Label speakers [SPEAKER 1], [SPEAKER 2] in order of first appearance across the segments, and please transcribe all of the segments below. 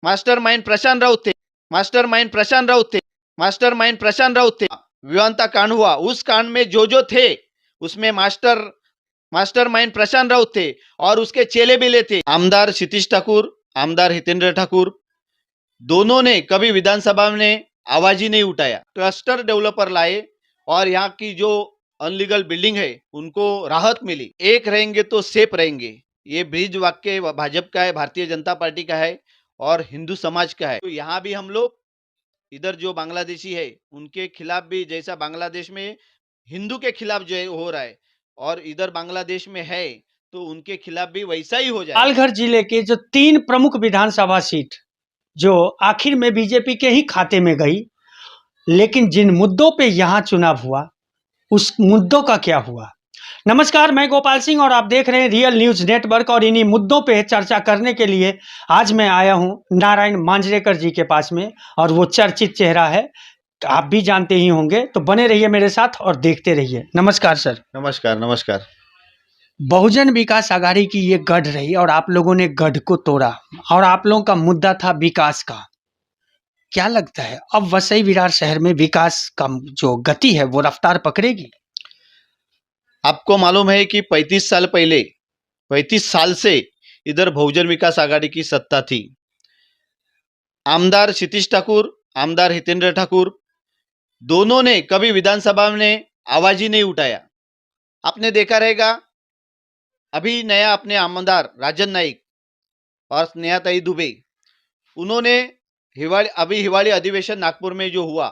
[SPEAKER 1] Mastermind प्रशांत राउत थे, mastermind प्रशांत राउत थे, mastermind प्रशांत राउत थे। विवांता कांड हुआ, उस कांड में जो थे उसमें मास्टरमाइंड प्रशांत राउत थे और उसके चेले बेले थे। आमदार क्षितिज ठाकुर, आमदार हितेंद्र ठाकुर, दोनों ने कभी विधानसभा में आवाज ही नहीं उठाया। क्लस्टर डेवलपर लाए और यहाँ की जो अनलीगल बिल्डिंग है उनको राहत मिली। एक रहेंगे तो सेफ रहेंगे, ये ब्रीज वाक्य भाजपा का है, भारतीय जनता पार्टी का है और हिंदू समाज का है। तो यहाँ भी हम लोग इधर जो बांग्लादेशी है उनके खिलाफ भी, जैसा बांग्लादेश में हिंदू के खिलाफ जो है हो रहा है और इधर बांग्लादेश में है तो उनके खिलाफ भी वैसा ही हो जाए।
[SPEAKER 2] पालघर जिले के जो 3 प्रमुख विधानसभा सीट जो आखिर में बीजेपी के ही खाते में गई, लेकिन जिन मुद्दों पे यहाँ चुनाव हुआ उस मुद्दों का क्या हुआ। नमस्कार, मैं गोपाल सिंह और आप देख रहे हैं रियल न्यूज नेटवर्क। और इन्हीं मुद्दों पे चर्चा करने के लिए आज मैं आया हूं नारायण मांजरेकर जी के पास में, और वो चर्चित चेहरा है, आप भी जानते ही होंगे। तो बने रहिए मेरे साथ और देखते रहिए। नमस्कार सर।
[SPEAKER 1] नमस्कार नमस्कार।
[SPEAKER 2] बहुजन विकास आघाड़ी की ये गढ़ रही और आप लोगों ने गढ़ को तोड़ा और आप लोगों का मुद्दा था विकास का। क्या लगता है अब वसई विरार शहर में विकास का जो गति है वो रफ्तार पकड़ेगी?
[SPEAKER 1] आपको मालूम है कि 35 साल पहले, 35 साल से इधर बहुजन विकास आघाड़ी की सत्ता थी। आमदार क्षितिज ठाकुर, आमदार हितेंद्र ठाकुर, दोनों ने कभी विधानसभा में आवाज ही नहीं उठाया। आपने देखा रहेगा अभी नया अपने आमदार राजन नाइक और स्नेहाताई दुबे, उन्होंने हिवाली अधिवेशन नागपुर में जो हुआ,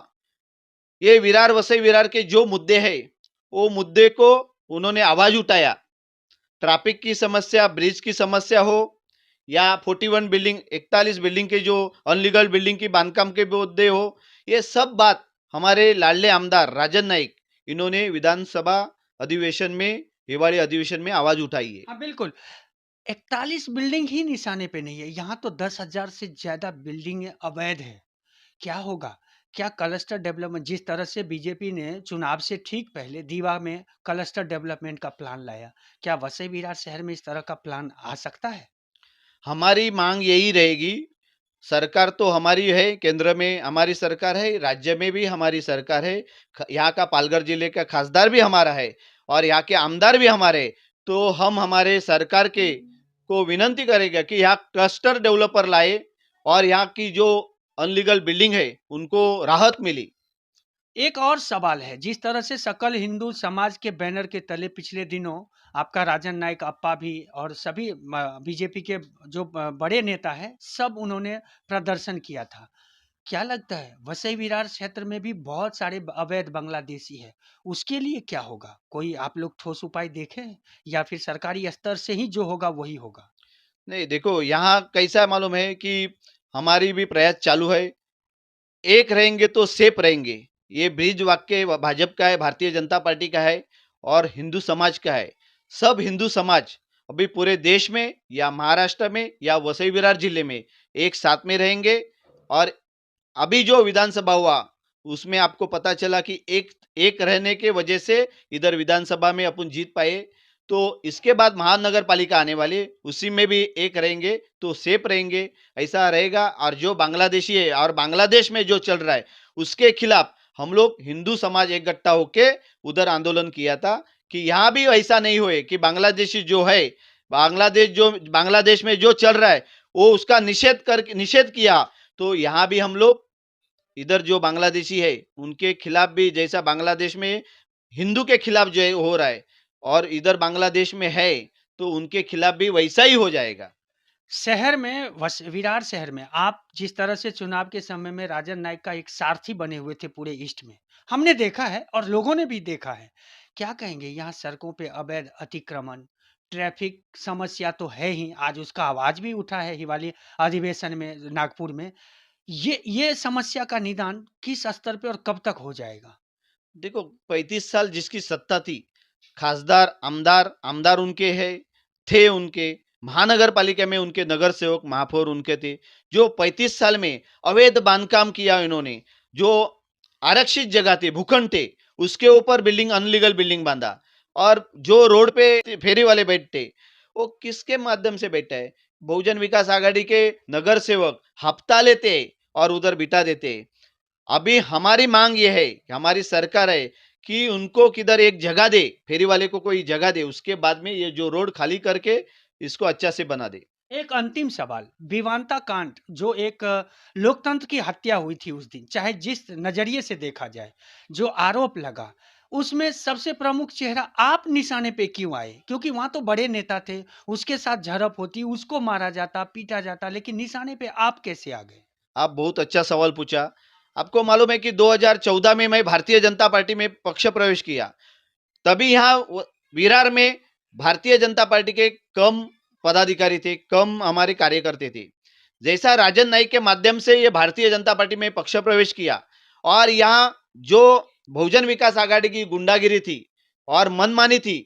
[SPEAKER 1] ये विरार वसई विरार के जो मुद्दे हैं वो मुद्दे को उन्होंने आवाज उठाया। ट्रैफिक की समस्या, ब्रिज की समस्या हो या 41 बिल्डिंग, 41 बिल्डिंग के जो अनलीगल बिल्डिंग की बांधकाम के मुद्दे हो, ये सब बात हमारे लाडले आमदार राजन नाइक इन्होंने विधानसभा अधिवेशन में, हिवाली अधिवेशन में आवाज उठाई है।
[SPEAKER 2] हाँ बिल्कुल, 41 बिल्डिंग ही निशाने पे नहीं है, यहाँ तो 10,000 से ज्यादा बिल्डिंग अवैध है। क्या होगा? क्या क्लस्टर डेवलपमेंट, जिस तरह से बीजेपी ने चुनाव से ठीक पहले दीवा में क्लस्टर डेवलपमेंट का प्लान लाया, क्या वसई विरार शहर में इस तरह का प्लान आ सकता है?
[SPEAKER 1] हमारी मांग यही रहेगी। सरकार तो हमारी है, केंद्र में हमारी सरकार है, राज्य में भी हमारी सरकार है, यहाँ का पालघर जिले का खासदार भी हमारा है और यहाँ के आमदार भी हमारे। तो हम हमारे सरकार के को विनंती करेंगे कि यहाँ क्लस्टर डेवलपर लाए और यहाँ की जो अनलीगल बिल्डिंग है उनको राहत मिली।
[SPEAKER 2] एक और सवाल है, जिस तरह से सकल हिंदू समाज के बैनर के तले पिछले दिनों आपका राजन नाइक अप्पा भी और सभी बीजेपी के जो बड़े नेता हैं, सब उन्होंने प्रदर्शन किया था। क्या लगता है वसई विरार क्षेत्र में भी बहुत सारे अवैध बांग्लादेशी है, उसके लिए क्या होगा? कोई आप लोग ठोस उपाय देखे हैं या फिर सरकारी स्तर से ही जो होगा वही होगा?
[SPEAKER 1] नहीं, देखो यहाँ कैसा मालूम है कि हमारी भी प्रयास चालू है। एक रहेंगे तो सेफ रहेंगे, ये ब्रीज वाक्य भाजपा का है, भारतीय जनता पार्टी का है और हिंदू समाज का है। सब हिंदू समाज अभी पूरे देश में या महाराष्ट्र में या वसई विरार जिले में एक साथ में रहेंगे। और अभी जो विधानसभा हुआ उसमें आपको पता चला कि एक रहने के वजह से इधर विधानसभा में अपन जीत पाए। तो इसके बाद महानगर पालिका आने वाली, उसी में भी एक रहेंगे तो सेफ रहेंगे, ऐसा रहेगा। और जो बांग्लादेशी है और बांग्लादेश में जो चल रहा है उसके खिलाफ हम लोग हिंदू समाज इकट्ठा होके उधर आंदोलन किया था कि यहाँ भी ऐसा नहीं होए कि बांग्लादेशी जो है, बांग्लादेश में जो चल रहा है वो उसका निषेध किया। तो यहाँ भी हम लोग इधर जो बांग्लादेशी है उनके खिलाफ भी, जैसा बांग्लादेश में हिंदू के खिलाफ जो है हो रहा है और इधर बांग्लादेश में है तो उनके खिलाफ भी वैसा ही हो जाएगा।
[SPEAKER 2] शहर में विरार शहर में आप जिस तरह से चुनाव के समय में राजन नाइक का एक सारथी बने हुए थे पूरे ईस्ट में, हमने देखा है और लोगों ने भी देखा है। क्या कहेंगे, यहाँ सड़कों पे अवैध अतिक्रमण, ट्रैफिक समस्या तो है ही, आज उसका आवाज भी उठा है हिवाली अधिवेशन में नागपुर में। ये समस्या का निदान किस स्तर पे और कब तक हो जाएगा?
[SPEAKER 1] देखो 35 साल जिसकी सत्ता थी, खासदार आमदार आमदार उनके हैं, थे उनके, महानगर पालिका में उनके नगर सेवक महापौर उनके थे, जो 35 साल में अवैध बांधकाम किया इन्होंने, जो आरक्षित जगह थे, भूखंड थे, उसके ऊपर बिल्डिंग, अनलीगल बिल्डिंग बांधा। और जो रोड पे फेरी वाले बैठते, वो किसके माध्यम से बैठा है? बहुजन विकास आघाड़ी के नगर सेवक हफ्ता लेते और उधर बिठा देते। अभी हमारी मांग ये है कि हमारी सरकार है कि उनको किधर एक जगह दे, फेरी वाले को कोई जगह दे, उसके बाद में ये जो रोड खाली करके इसको अच्छा से बना दे।
[SPEAKER 2] एक अंतिम सवाल, विवांता कांड जो एक लोकतंत्र की हत्या हुई थी उस दिन, चाहे जिस नजरिए से देखा जाए, जो आरोप लगा, उसमें सबसे प्रमुख चेहरा आप निशाने पे क्यों आए? क्योंकि वहां तो बड़े नेता थे, उसके साथ झड़प होती, उसको मारा जाता, पीटा जाता, लेकिन निशाने पे आप कैसे आ गए?
[SPEAKER 1] आप बहुत अच्छा सवाल पूछा। आपको मालूम है कि 2014 में मैं भारतीय जनता पार्टी में पक्ष प्रवेश किया। तभी यहाँ विरार में भारतीय जनता पार्टी के कम पदाधिकारी थे, कम हमारे कार्यकर्ते थे। जैसा राजन नाईक के माध्यम से ये भारतीय जनता पार्टी में पक्ष प्रवेश किया और यहाँ जो बहुजन विकास आघाड़ी की गुंडागिरी थी और मनमानी थी,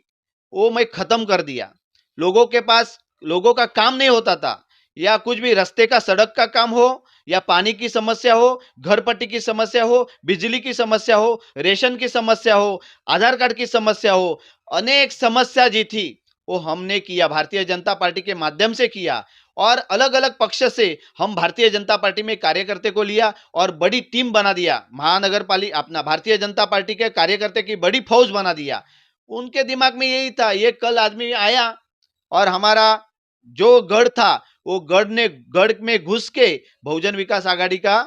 [SPEAKER 1] वो मैं खत्म कर दिया। लोगों के पास लोगों का काम नहीं होता था, या कुछ भी रास्ते का, सड़क का काम हो, या पानी की समस्या हो, घर पट्टी की समस्या हो, बिजली की समस्या हो, रेशन की समस्या हो, आधार कार्ड की समस्या हो, अनेक समस्या जी थी वो हमने किया, भारतीय जनता पार्टी के माध्यम से किया। और अलग अलग पक्ष से हम भारतीय जनता पार्टी में कार्यकर्ते को लिया और बड़ी टीम बना दिया, महानगर पालिका अपना भारतीय जनता पार्टी के कार्यकर्ते की बड़ी फौज बना दिया। उनके दिमाग में यही था, ये कल आदमी आया और हमारा जो गढ़ था, वो गढ़ में घुस के बहुजन विकास आघाड़ी का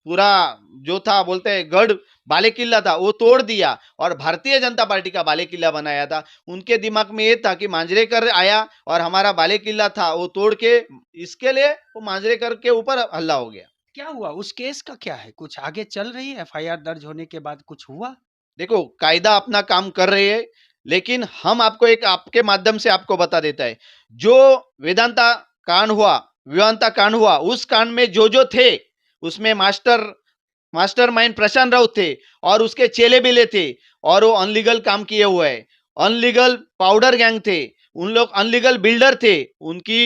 [SPEAKER 1] पूरा जो था, बोलते हैं गढ़, बाले किला था, वो तोड़ दिया और भारतीय जनता पार्टी का बाले किला बनाया था। उनके दिमाग में ये था कि मांजरेकर आया और हमारा बाले किला था वो तोड़ के, इसके लिए वो मांजरेकर के ऊपर हल्ला हो गया।
[SPEAKER 2] क्या हुआ उस केस का? क्या है, कुछ आगे चल रही है? एफआईआर दर्ज होने के बाद कुछ हुआ?
[SPEAKER 1] देखो, कायदा अपना काम कर रही है, लेकिन हम आपको एक आपके माध्यम से आपको बता देता है, जो वेदांता कांड हुआ, विवांता कांड हुआ, उस कांड में जो थे, उसमें मास्टरमाइंड प्रशांत राउत थे और उसके चेले बेले थे, और वो अनलीगल काम किए हुए हैं, अनलीगल पाउडर गैंग थे, उन लोग अनलीगल बिल्डर थे, उनकी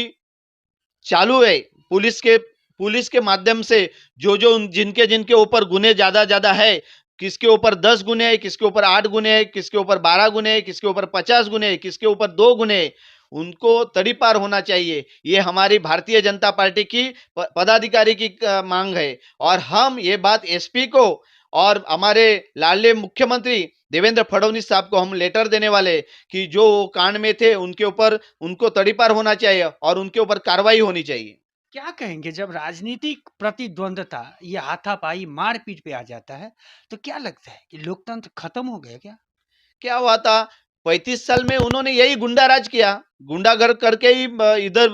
[SPEAKER 1] चालू है पुलिस के माध्यम से, जो जिनके जिनके ऊपर गुने ज्यादा ज्यादा है, किसके ऊपर 10 गुने है, किसके ऊपर 8 गुने है, किसके ऊपर 12 गुने है, किसके ऊपर 50 गुने है, किसके ऊपर 2 गुने है, उनको तड़ीपार होना चाहिए। ये हमारी भारतीय जनता पार्टी की पदाधिकारी की मांग है। और हम ये बात एसपी को और हमारे लाडले मुख्यमंत्री देवेंद्र फडणवीस साहब को हम लेटर देने वाले कि जो कांड में थे उनके ऊपर, उनको तड़ीपार होना चाहिए और उनके ऊपर कार्रवाई होनी चाहिए।
[SPEAKER 2] क्या कहेंगे जब राजनीतिक प्रतिद्वंदता, ये हाथापाई, मारपीट पे आ जाता है, तो क्या लगता है कि लोकतंत्र खत्म हो गया क्या?
[SPEAKER 1] क्या हुआ था, 35 साल में उन्होंने यही गुंडा राज किया, गुंडागर्द करके ही इधर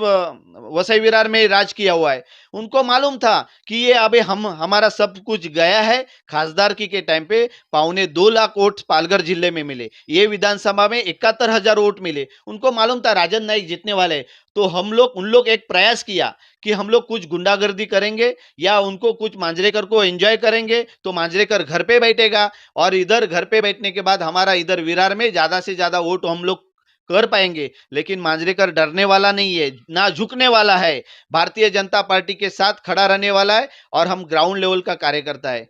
[SPEAKER 1] वसई विरार में राज किया हुआ है। उनको मालूम था कि ये अबे हमारा सब कुछ गया है। खासदारकी के टाइम पे 2.25 लाख वोट पालघर जिले में मिले, ये विधानसभा में 71,000 वोट मिले। उनको मालूम था राजन नाईक जीतने वाले, तो उन लोग एक प्रयास किया कि हम लोग कुछ गुंडागर्दी करेंगे या उनको कुछ मांजरेकर को एंजॉय करेंगे, तो मांजरेकर घर पे बैठेगा और इधर घर पे बैठने के बाद हमारा इधर विरार में ज्यादा से ज्यादा वोट हम लोग कर पाएंगे। लेकिन मांजरेकर डरने वाला नहीं है, ना झुकने वाला है, भारतीय जनता पार्टी के साथ खड़ा रहने वाला है और हम ग्राउंड लेवल का कार्यकर्ता है।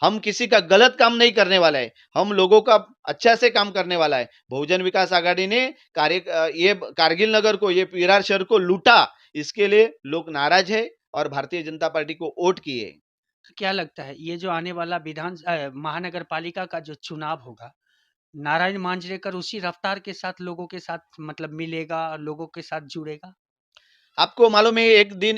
[SPEAKER 1] हम किसी का गलत काम नहीं करने वाला है, हम लोगों का अच्छा से काम करने वाला है। बहुजन विकास आघाड़ी ने ये कारगिल नगर को, ये विरार शहर को लूटा, इसके लिए लोग नाराज है और भारतीय जनता पार्टी को वोट किए।
[SPEAKER 2] क्या लगता है ये जो आने वाला महानगर पालिका का जो चुनाव होगा, नारायण मांजरेकर उसी रफ्तार के साथ लोगों के साथ मतलब मिलेगा, लोगों के साथ जुड़ेगा?
[SPEAKER 1] आपको मालूम है, एक दिन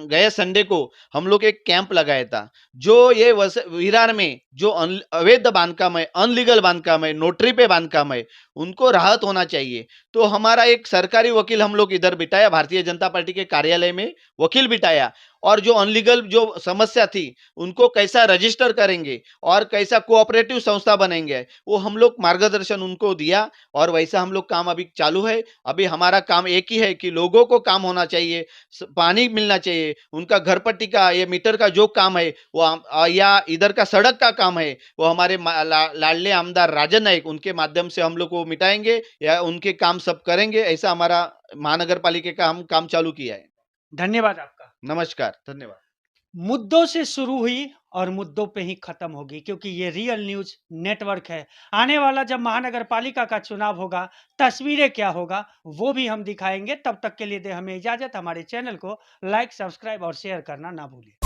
[SPEAKER 1] गए संडे को हम लोग एक कैंप लगाया था, जो ये विरार में जो अवैध बांधकाम है, अनलीगल बांधकाम है, नोटरी पे बांधकाम है, उनको राहत होना चाहिए। तो हमारा एक सरकारी वकील हम लोग इधर बिठाया, भारतीय जनता पार्टी के कार्यालय में वकील बिठाया, और जो अनलीगल जो समस्या थी उनको कैसा रजिस्टर करेंगे और कैसा कोऑपरेटिव संस्था बनेंगे, वो हम लोग मार्गदर्शन उनको दिया और वैसा हम लोग काम अभी चालू है। अभी हमारा काम एक ही है कि लोगों को काम होना चाहिए, पानी मिलना चाहिए, उनका घर पट्टी का, ये मीटर का जो काम है वो, या इधर का सड़क का काम है, वो हमारे लाडले आमदार राजन नाईक, उनके माध्यम से हम लोग को वो मिटाएँगे या उनके काम सब करेंगे, ऐसा हमारा महानगर पालिका का हम काम चालू किया है।
[SPEAKER 2] धन्यवाद आपका।
[SPEAKER 1] नमस्कार, धन्यवाद।
[SPEAKER 2] मुद्दों से शुरू हुई और मुद्दों पे ही खत्म होगी, क्योंकि ये रियल न्यूज नेटवर्क है। आने वाला जब महानगर पालिका का चुनाव होगा, तस्वीरें क्या होगा वो भी हम दिखाएंगे। तब तक के लिए दे हमें इजाजत। हमारे चैनल को लाइक, सब्सक्राइब और शेयर करना ना भूलें।